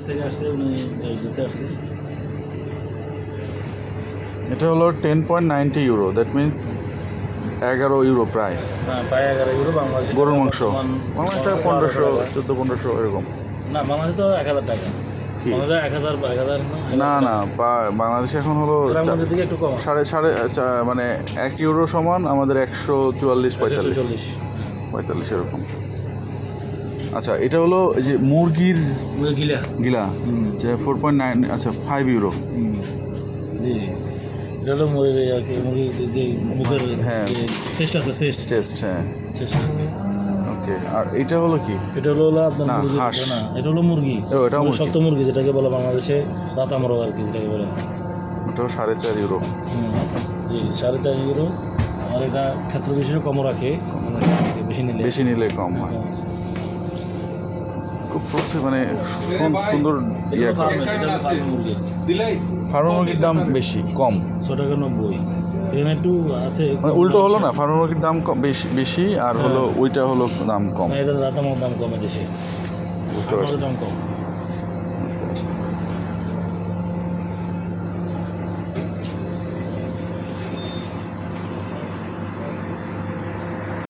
থেকে আসছে উনি এই ঘুরতে আসছে। এটা হলো 10.90 ইউরো, দ্যাট মিনস 11 ইউরো প্রায়। হ্যাঁ, প্রায় 11 ইউরো বাংলাদেশে। গরুর মাংস বাংলাদেশে 1500 1400 এরকম। না, বাংলাদেশে তো 1000 টাকা। কি? বাংলাদেশে 1000 না না, বাংলাদেশে এখন হলো গ্রামের দিকে একটু কম আছে। সাড়ে মানে 1 ইউরো সমান আমাদের 144 140 45 এরকম। আচ্ছা, এটা হলো এই যে মুরগির গিলা। গিলা, যে 4.9, আচ্ছা 5 ইউরো। জি, এটা হলো মুরগি আর কি, মুরগির যে মুখের হ্যাঁ। চেস্ট আছে, চেস্ট, হ্যাঁ। চেস্ট। ওকে, আর এটা হলো কি? এটা হলো আপনার না, মুরগি। হাঁস। না, এটা হলো মুরগি। ও, এটাও মুরগি। শক্ত মুরগি যেটাকে বলে বাংলাদেশে রাতা মোরগ আর কি, যেটাকে বলে। ওটাও 4.5 ইউরো। জি, 4.5 ইউরো। আর এটা ক্ষেত্র বিশেষে কমও রাখে, বেশি নিলে কম হয়। কম আছে। খুব মানে সুন্দর এটা ইয়ে হলো ফার্মের, এটা হলো ফার্মের মুরগি। ফার্মের মুরগির দাম বেশি, কম। 6.90 টাকা। এখানে একটু আছে, মানে উল্টো হলো না, ফার্মের মুরগির দাম বেশি আর হলো ওইটা হলো দাম কম। এটা রাতা মোরগ দাম কমে দেশে, বুঝতে পারছি, দাম কম। বুঝতে পারছি।